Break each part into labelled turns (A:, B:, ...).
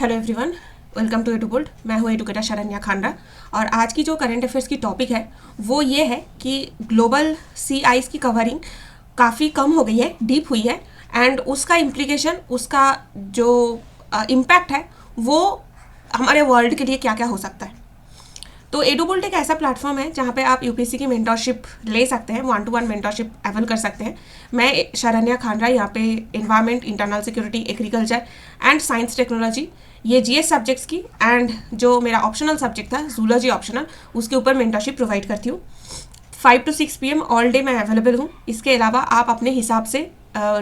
A: Hello everyone, welcome to Edubold. मैं हूँ educator Sharanya Khanra और आज की जो करंट अफेयर्स की टॉपिक है वो ये है कि ग्लोबल सी आइस की कवरिंग काफ़ी कम हो गई है, डीप हुई है एंड उसका इम्प्लीकेशन, उसका जो इम्पैक्ट है वो हमारे वर्ल्ड के लिए क्या क्या हो सकता है। तो एडुबोल्ट एक ऐसा प्लेटफॉर्म है जहाँ पे आप यूपीएससी की मेंटरशिप ले सकते हैं, 1-to-1 मेंटरशिप अवेल कर सकते हैं। मैं शरण्या खानरा यहाँ पे environment, internal security, agriculture and science technology, ये जीएस सब्जेक्ट्स की एंड जो मेरा ऑप्शनल सब्जेक्ट था जूलॉजी ऑप्शनल, उसके ऊपर मेंटरशिप प्रोवाइड करती हूँ। 5 to 6 PM ऑल डे मैं अवेलेबल हूँ। इसके अलावा आप अपने हिसाब से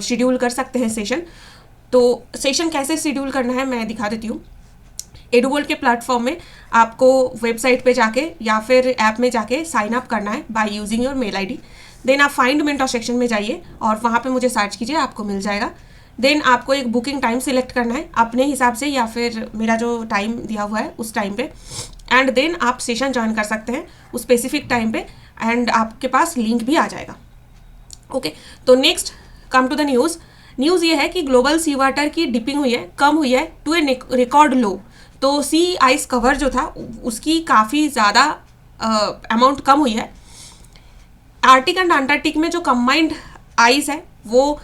A: शेड्यूल कर सकते हैं सेशन। तो सेशन कैसे शेड्यूल करना है मैं दिखा देती हूँ। एडुबोल्ट के प्लेटफॉर्म में आपको वेबसाइट पे जाके या फिर ऐप में जाके साइन अप करना है by using your mail ID. Then आप फाइंड मेंटर सेक्शन में जाइए और वहाँ पे मुझे सर्च कीजिए, आपको मिल जाएगा। देन आपको एक बुकिंग टाइम सिलेक्ट करना है अपने हिसाब से या फिर मेरा जो टाइम दिया हुआ है उस टाइम पे, एंड देन आप सेशन ज्वाइन कर सकते हैं उस स्पेसिफिक टाइम पे एंड आपके पास लिंक भी आ जाएगा। ओके, तो next come to the news. News ये है कि ग्लोबल सी वाटर की डिपिंग हुई है, कम हुई है टू ए रिकॉर्ड लो। तो सी आइस कवर जो था उसकी काफ़ी ज़्यादा अमाउंट कम हुई है। आर्टिक एंड अंटार्कटिक में जो कंबाइंड आइस है वो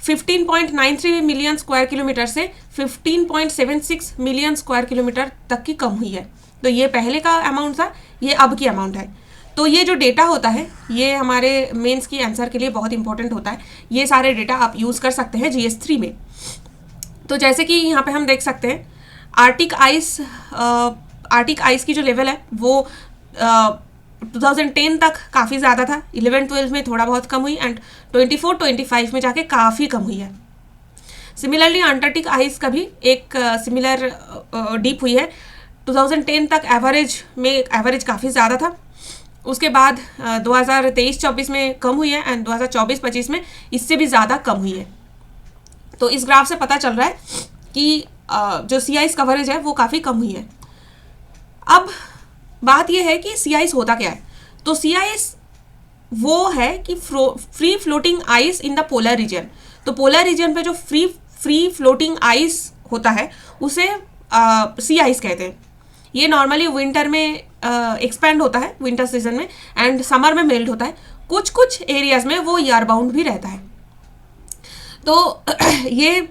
A: 15.93 मिलियन स्क्वायर किलोमीटर से 15.76 मिलियन स्क्वायर किलोमीटर तक की कम हुई है। तो ये पहले का अमाउंट था, ये अब की अमाउंट है। तो ये जो डेटा होता है ये हमारे मेंस की आंसर के लिए बहुत इंपॉर्टेंट होता है। ये सारे डेटा आप यूज़ कर सकते हैं GS3 में। तो जैसे कि यहाँ पे हम देख सकते हैं आर्टिक आइस की जो लेवल है वो 2010 तक काफ़ी ज़्यादा था, 11-12 में थोड़ा बहुत कम हुई एंड 24-25 में जाके काफ़ी कम हुई है। सिमिलरली अंटार्कटिक आइस का भी एक सिमिलर डीप हुई है। 2010 तक एवरेज काफ़ी ज़्यादा था, उसके बाद 2023-24 में कम हुई है एंड 2024-25 में इससे भी ज़्यादा कम हुई है। तो इस ग्राफ से पता चल रहा है कि जो सी आइस कवरेज है वो काफ़ी कम हुई है। अब बात यह है कि सी आइस होता क्या है। तो सी आइस वो है कि free floating ice in the polar region. तो पोलर रीजन पे जो फ्री फ्लोटिंग आइस होता है उसे सी आइस कहते हैं। ये नॉर्मली विंटर में एक्सपैंड होता है, विंटर सीजन में, एंड समर में मेल्ट होता है। कुछ कुछ एरियाज में वो ईयर बाउंड भी रहता है। तो ये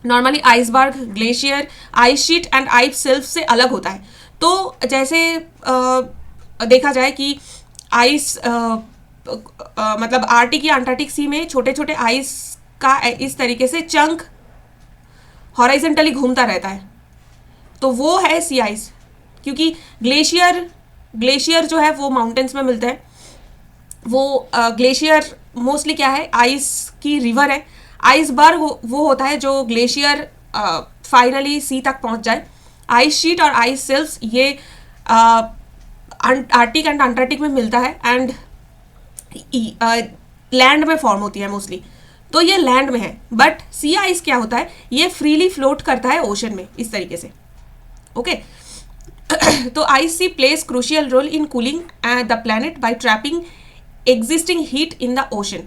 A: normally iceberg, glacier, ice sheet and ice shelf से अलग होता है। तो जैसे देखा जाए कि आइस मतलब आर्टिक या अंटार्कटिक सी में छोटे छोटे आइस का इस तरीके से चंक हॉराइजेंटली घूमता रहता है, तो वो है सी आइस। क्योंकि ग्लेशियर जो है वो माउंटेन्स में मिलता है। वो ग्लेशियर मोस्टली क्या है, आइस की रिवर है। आइसबर्ग वो होता है जो ग्लेशियर फाइनली सी तक पहुंच जाए। आइस शीट और आइस शेल्फ्स ये आर्टिक एंड अंटार्कटिक में मिलता है एंड लैंड में फॉर्म होती है मोस्टली। तो ये लैंड में है, बट सी आइस क्या होता है, ये फ्रीली फ्लोट करता है ओशन में इस तरीके से। ओके तो ice sea plays crucial role in cooling the planet by trapping existing heat in the ocean.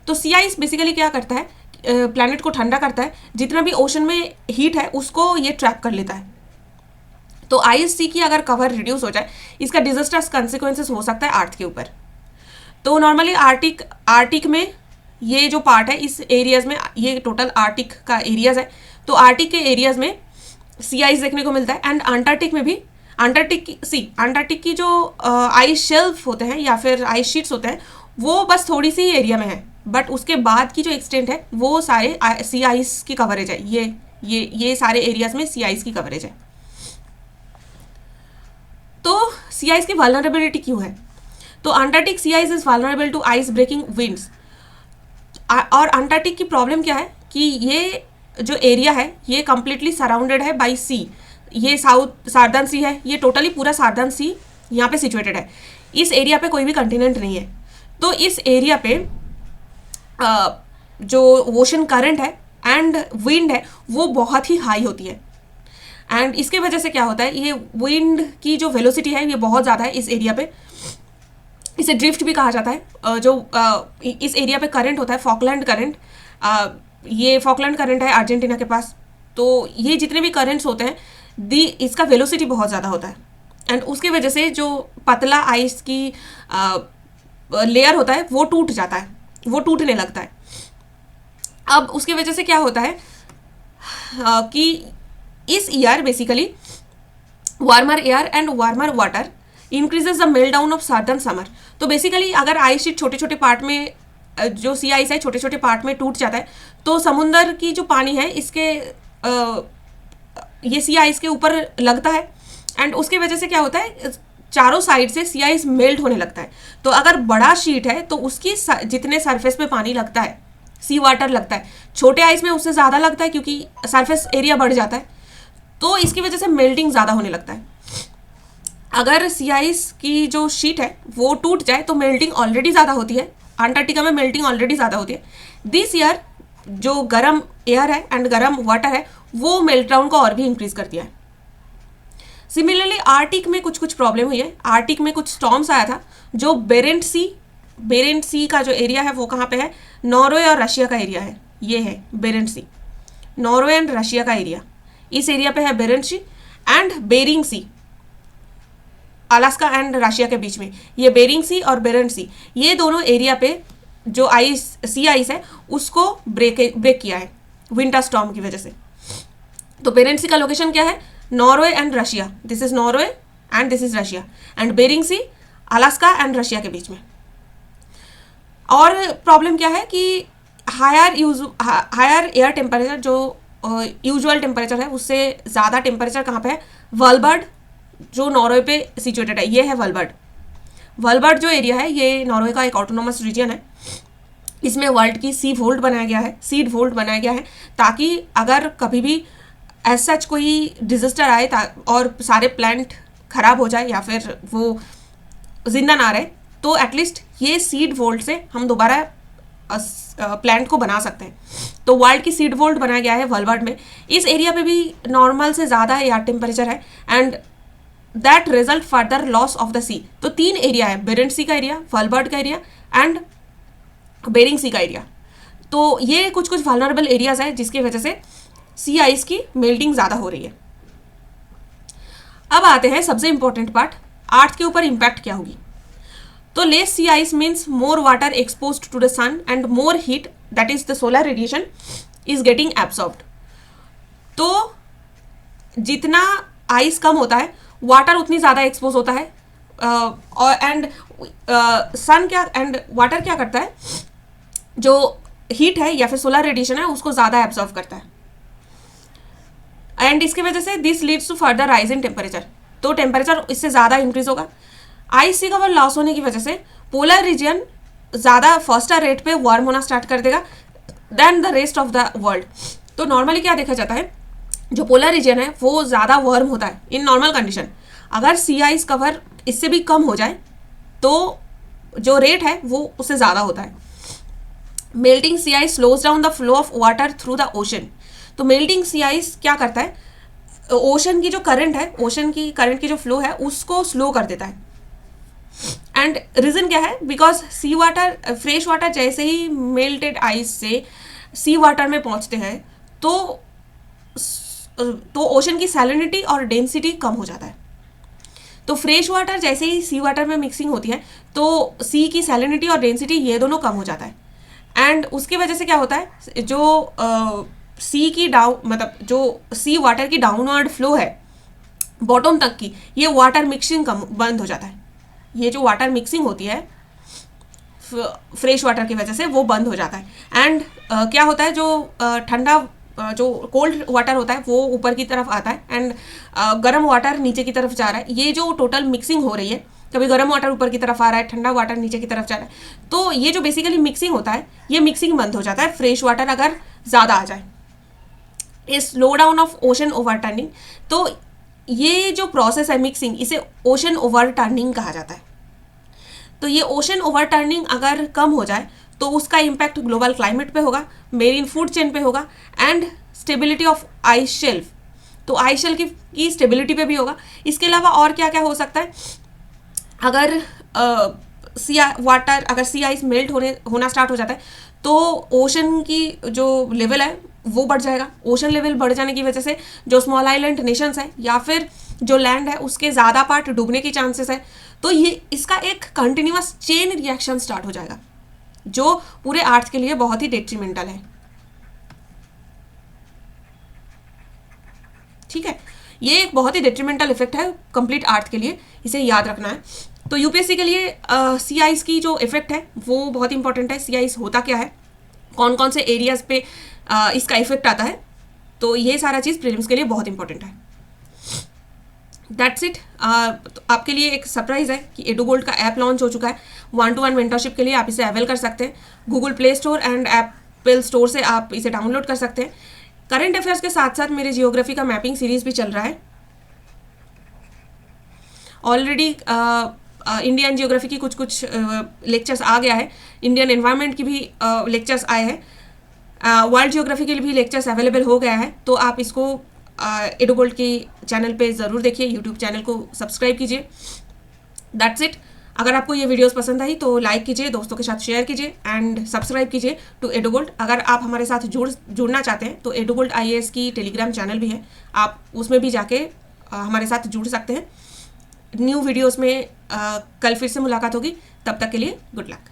A: तो सी आइस बेसिकली क्या करता है, प्लैनेट को ठंडा करता है, जितना भी ओशन में हीट है उसको ये ट्रैप कर लेता है। तो आइस सी की अगर कवर रिड्यूस हो जाए इसका डिजास्टर्स कंसिक्वेंसेस हो सकता है अर्थ के ऊपर। तो नॉर्मली आर्टिक में ये जो पार्ट है, इस एरियाज में, ये टोटल आर्टिक का एरियाज है। तो आर्टिक के एरियाज में सी आइस देखने को मिलता है एंड अंटार्कटिक में भी। अंटार्कटिक की जो आइस शेल्फ होते हैं या फिर आइस शीट्स होते हैं वो बस थोड़ी सी एरिया में है, बट उसके बाद की जो एक्सटेंट है वो सारे सी आइस की कवरेज है। ये सारे एरियाज में सी आइस की कवरेज है। तो सी आइस की वल्नरेबिलिटी क्यों है, तो Antarctic sea ice is vulnerable to ice breaking winds. और अंटार्कटिक की प्रॉब्लम क्या है कि ये जो एरिया है ये कंप्लीटली सराउंडेड है बाई सी। ये सार्दर्न सी है, ये टोटली पूरा सार्दर्न सी यहाँ पे सिचुएटेड है। इस एरिया पे कोई भी कंटिनेंट नहीं है। तो इस एरिया पे जो ओशन करंट है एंड विंड है वो बहुत ही हाई होती है, एंड इसके वजह से क्या होता है, ये विंड की जो वेलोसिटी है ये बहुत ज़्यादा है इस एरिया पे। इसे ड्रिफ्ट भी कहा जाता है। जो इस एरिया पे करंट होता है फॉकलैंड करंट, ये फॉकलैंड करंट है अर्जेंटीना के पास। तो ये जितने भी करंट्स होते हैं इसका वेलोसिटी बहुत ज़्यादा होता है, एंड उसकी वजह से जो पतला आइस की लेयर होता है वो टूट जाता है, वो टूटने लगता है। अब उसकी वजह से क्या होता है कि इस year basically warmer air and warmer water increases the melt down of southern summer. तो बेसिकली अगर आइस शीट छोटे छोटे पार्ट में, जो सी आइस है छोटे छोटे पार्ट में टूट जाता है, तो समुंदर की जो पानी है इसके ये सी आइस के ऊपर लगता है, एंड उसके वजह से क्या होता है चारों साइड से सी आइस मेल्ट होने लगता है। तो अगर बड़ा शीट है तो उसकी जितने सरफेस पे पानी लगता है, सी वाटर लगता है, छोटे आइस में उससे ज़्यादा लगता है क्योंकि सरफेस एरिया बढ़ जाता है, तो इसकी वजह से मेल्टिंग ज़्यादा होने लगता है। अगर सी आइस की जो शीट है वो टूट जाए तो मेल्टिंग ऑलरेडी ज़्यादा होती है, अंटार्कटिका में मेल्टिंग ऑलरेडी ज़्यादा होती है। दिस ईयर जो गर्म एयर है एंड गर्म वाटर है वो मेल्ट डाउन को और भी इंक्रीज कर दिया है। सिमिलरली आर्टिक में कुछ कुछ प्रॉब्लम हुई है। आर्टिक में कुछ स्टॉर्म्स आया था, जो बेरेंट सी का जो एरिया है वो कहाँ पे है, नॉर्वे और रशिया का एरिया है, ये है Barents sea, Norway and Russia का एरिया, इस एरिया पे है Barents sea and Bering C, Alaska and Russia के बीच में ये बेरिंग सी और बेरेंट सी, ये दोनों एरिया पे जो सी आइस है उसको ब्रेक किया है विंटर स्टॉर्म की वजह से। तो बेरेंट सी का लोकेशन क्या है, Norway and Russia, this is Norway and this is Russia, and Bering C Alaska and Russia के बीच में। और प्रॉब्लम क्या है कि हायर एयर टेम्परेचर, जो यूजुअल टेम्परेचर है उससे ज़्यादा टेम्परेचर कहाँ पे है, वलबर्ड जो नॉर्वे पे सिचुएटेड है, ये है वलबर्ड जो एरिया है ये नॉर्वे का एक ऑटोनोमस रीजन है। इसमें वर्ल्ड की सीड वोल्ट बनाया गया है ताकि अगर कभी भी ऐसा कोई डिजास्टर आए और सारे प्लांट खराब हो जाए या फिर वो जिंदा ना रहे, तो एटलीस्ट ये सीड वोल्ट से हम दोबारा प्लांट को बना सकते हैं। तो वर्ल्ड की सीड वोल्ट बनाया गया है वलबर्ड में। इस एरिया पे भी नॉर्मल से ज़्यादा एयर टेम्परेचर है and that result further loss of the sea. तो 3 एरिया है, बेरेंट सी का एरिया, वलबर्ड का एरिया एंड बेरिंग सी का एरिया। तो ये कुछ कुछ वल्नरेबल एरियाज है जिसकी वजह से सी आइस की मेल्टिंग ज़्यादा हो रही है। अब आते हैं सबसे इंपॉर्टेंट पार्ट, अर्थ के ऊपर इम्पैक्ट क्या होगी। तो less sea ice means more water exposed to the sun and more heat, that is the solar radiation, is getting absorbed. तो जितना आइस कम होता है वाटर उतनी ज़्यादा एक्सपोज होता है, और एंड सन क्या एंड वाटर क्या करता है, जो हीट है या फिर सोलर रेडिएशन है उसको ज़्यादा एब्जॉर्व करता है, एंड इसकी वजह से this leads to further rise in temperature. तो टेम्परेचर इससे ज़्यादा इंक्रीज होगा। आइस सी कवर लॉस होने की वजह से पोलर रीजन ज़्यादा फास्टर रेट पे वार्म होना स्टार्ट कर देगा then the rest of the world. तो नॉर्मली क्या देखा जाता है, जो पोलर रीजन है वो ज़्यादा वार्म होता है इन नॉर्मल कंडीशन। अगर सी आइस कवर इससे भी कम हो जाए तो जो रेट है वो उससे ज़्यादा होता है। Melting sea ice slows down the flow of water through the ocean. तो मेल्टिंग सी आइस क्या करता है, ओशन की जो करंट है, ओशन की करंट की जो फ्लो है उसको स्लो कर देता है। एंड रीज़न क्या है, because sea water, fresh water जैसे ही मेल्टेड आइस से सी वाटर में पहुंचते हैं तो ओशन की सैलिनिटी और डेंसिटी कम हो जाता है। तो फ्रेश वाटर जैसे ही सी वाटर में मिक्सिंग होती है तो सी की सैलिनिटी और डेंसिटी ये दोनों कम हो जाता है, एंड उसकी वजह से क्या होता है, जो सी की मतलब जो सी वाटर की डाउनवर्ड फ्लो है बॉटम तक की, ये वाटर मिक्सिंग बंद हो जाता है। ये जो वाटर मिक्सिंग होती है फ्रेश वाटर की वजह से वो बंद हो जाता है, एंड क्या होता है, जो ठंडा जो कोल्ड वाटर होता है वो ऊपर की तरफ आता है एंड गर्म वाटर नीचे की तरफ जा रहा है। ये जो टोटल मिक्सिंग हो रही है, कभी गर्म वाटर ऊपर की तरफ आ रहा है, ठंडा वाटर नीचे की तरफ जा रहा है, तो ये जो बेसिकली मिक्सिंग होता है ये मिक्सिंग बंद हो जाता है फ्रेश वाटर अगर ज़्यादा आ जाए। ये slow down of ocean over turning. तो ये जो प्रोसेस है मिक्सिंग, इसे ओशन ओवर टर्निंग कहा जाता है। तो ये ओशन ओवर टर्निंग अगर कम हो जाए तो उसका इम्पैक्ट ग्लोबल क्लाइमेट पे होगा, मेरीन फूड चेन पे होगा and stability of ice shelf. तो आइस शेल्फ की स्टेबिलिटी पे भी होगा। इसके अलावा और क्या क्या हो सकता है, अगर वाटर अगर सी आइस मेल्ट होना स्टार्ट हो जाता है तो ओशन की जो लेवल है वो बढ़ जाएगा। ओशन लेवल बढ़ जाने की वजह से जो स्मॉल आइलैंड नेशंस है या फिर जो लैंड है उसके ज़्यादा पार्ट डूबने की चांसेस है। तो ये इसका एक कंटिन्यूअस चेन रिएक्शन स्टार्ट हो जाएगा जो पूरे अर्थ के लिए बहुत ही डेट्रीमेंटल है। ठीक है, ये एक बहुत ही डेट्रीमेंटल इफेक्ट है कंप्लीट अर्थ के लिए, इसे याद रखना है। तो यूपीएससी के लिए सी आइस की जो इफेक्ट है वो बहुत इंपॉर्टेंट है। सी आइस होता क्या है, कौन कौन से एरियाज पे इसका इफेक्ट आता है, तो ये सारा चीज़ प्रीलिम्स के लिए बहुत इंपॉर्टेंट है। That's it. तो आपके लिए एक सरप्राइज है कि एडुगोल्ड का ऐप लॉन्च हो चुका है। 1-to-1 मेंटरशिप के लिए आप इसे अवेल कर सकते हैं। Google play store and Apple store से आप इसे डाउनलोड कर सकते हैं। करंट अफेयर्स के साथ साथ मेरे जियोग्राफी का मैपिंग सीरीज भी चल रहा है। ऑलरेडी इंडियन जियोग्राफी की कुछ लेक्चर्स आ गया है, इंडियन एनवायरनमेंट की भी लेक्चर्स आए हैं, वर्ल्ड जियोग्राफी के लिए भी लेक्चर्स अवेलेबल हो गया है। तो आप इसको एडुगोल्ड की चैनल पे ज़रूर देखिए, यूट्यूब चैनल को सब्सक्राइब कीजिए। That's it. अगर आपको ये वीडियोस पसंद आई तो लाइक कीजिए, दोस्तों के साथ शेयर कीजिए एंड सब्सक्राइब कीजिए टू एडुगोल्ड। अगर आप हमारे साथ जुड़ना चाहते हैं तो एडुगोल्ड IAS की टेलीग्राम चैनल भी है, आप उसमें भी जाके हमारे साथ जुड़ सकते हैं। न्यू वीडियोस में कल फिर से मुलाकात होगी, तब तक के लिए गुड लक।